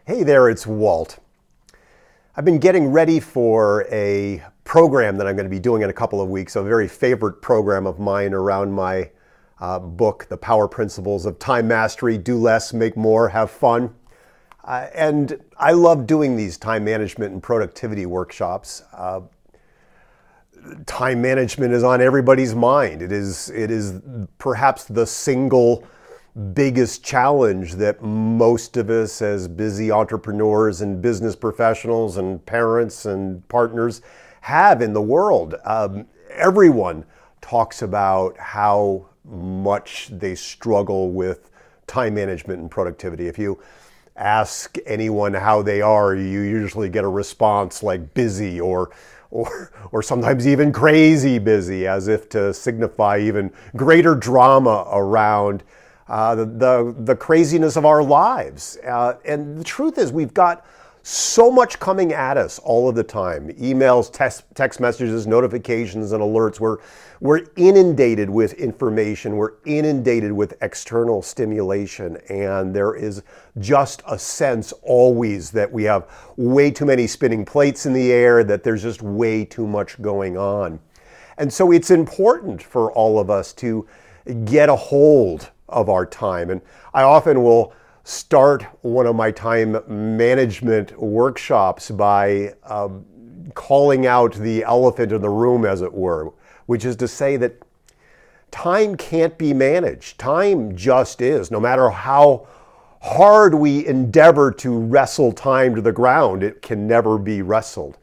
Hey there, it's Walt. I've been getting ready for a program that I'm going to be doing in a couple of weeks, a very favorite program of mine around my book, The Power Principles of Time Mastery, Do Less, Make More, Have Fun. And I love doing these time management and productivity workshops. Time management is on everybody's mind. It is perhaps the single biggest challenge that most of us as busy entrepreneurs and business professionals and parents and partners have in the world. Everyone talks about how much they struggle with time management and productivity. If you ask anyone how they are, you usually get a response like busy or sometimes even crazy busy, as if to signify even greater drama around the craziness of our lives. And the truth is, we've got so much coming at us all of the time. Emails, text messages, notifications, and alerts. We're inundated with information. We're inundated with external stimulation. And there is just a sense always that we have way too many spinning plates in the air, that there's just way too much going on. And so it's important for all of us to get a hold of our time. And I often will start one of my time management workshops by calling out the elephant in the room, as it were, which is to say that time can't be managed. Time just is. No matter how hard we endeavor to wrestle time to the ground, it can never be wrestled.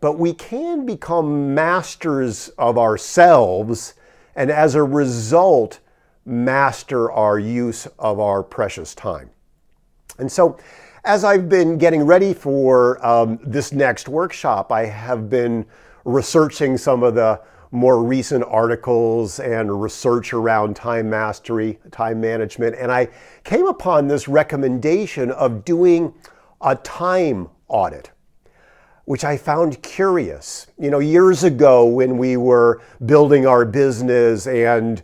But we can become masters of ourselves, and as a result, master our use of our precious time. And so, as I've been getting ready for this next workshop, I have been researching some of the more recent articles and research around time mastery, time management, and I came upon this recommendation of doing a time audit, which I found curious. You know, years ago when we were building our business and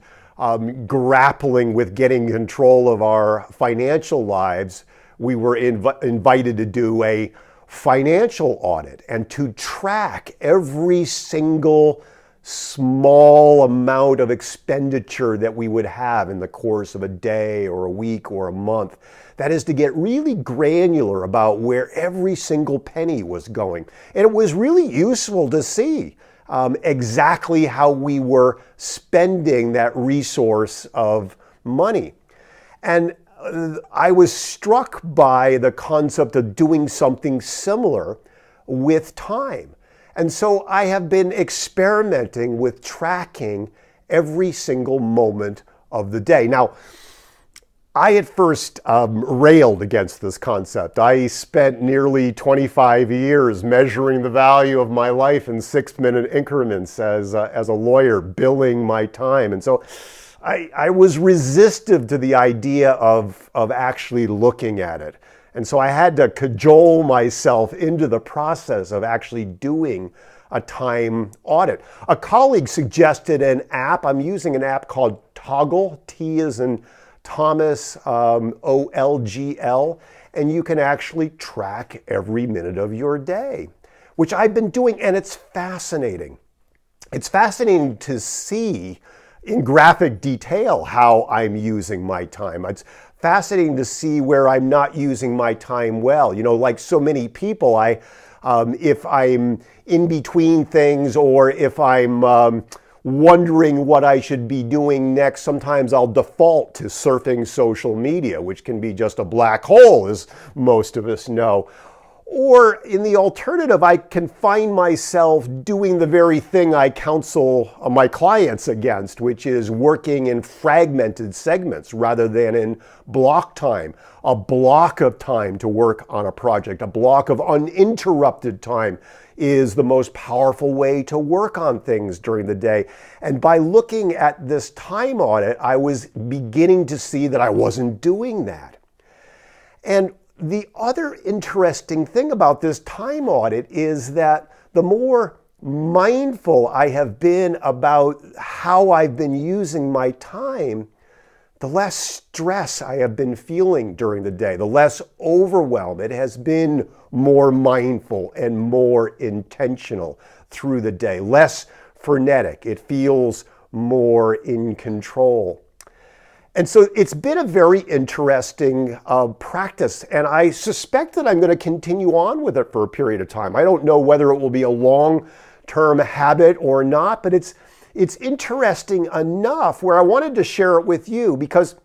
grappling with getting control of our financial lives, we were invited to do a financial audit and to track every single small amount of expenditure that we would have in the course of a day or a week or a month. That is, to get really granular about where every single penny was going. And it was really useful to see exactly how we were spending that resource of money. And I was struck by the concept of doing something similar with time. And so I have been experimenting with tracking every single moment of the day. Now, I at first railed against this concept. I spent nearly 25 years measuring the value of my life in 6-minute increments as a lawyer, billing my time. And so I was resistive to the idea of actually looking at it. And so I had to cajole myself into the process of actually doing a time audit. A colleague suggested an app. I'm using an app called Toggle, T as in Thomas, OLGL, and you can actually track every minute of your day, which I've been doing, and it's fascinating. It's fascinating to see in graphic detail how I'm using my time. It's fascinating to see where I'm not using my time well. You know, like so many people, if I'm in between things or if I'm wondering what I should be doing next, sometimes I'll default to surfing social media, which can be just a black hole, as most of us know. Or in the alternative, I can find myself doing the very thing I counsel my clients against, which is working in fragmented segments rather than in block time. A block of time to work on a project, a block of uninterrupted time is the most powerful way to work on things during the day. And by looking at this time audit, I was beginning to see that I wasn't doing that. And the other interesting thing about this time audit is that the more mindful I have been about how I've been using my time, the less stress I have been feeling during the day, the less overwhelm. It has been more mindful and more intentional through the day, less frenetic. It feels more in control. And so it's been a very interesting practice, and I suspect that I'm going to continue on with it for a period of time. I don't know whether it will be a long-term habit or not, but it's interesting enough where I wanted to share it with you, because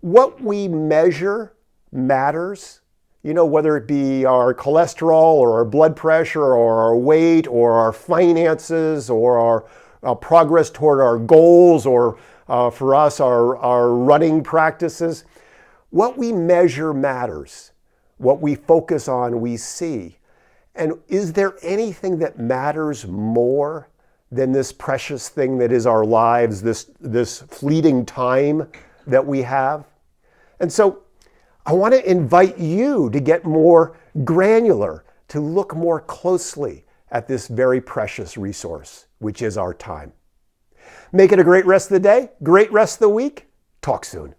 what we measure matters. You know, whether it be our cholesterol or our blood pressure or our weight or our finances or our progress toward our goals, or for us, our running practices. What we measure matters. What we focus on, we see. And is there anything that matters more than this precious thing that is our lives, this fleeting time that we have? And so I want to invite you to get more granular, to look more closely at this very precious resource, which is our time. Make it a great rest of the day, great rest of the week. Talk soon.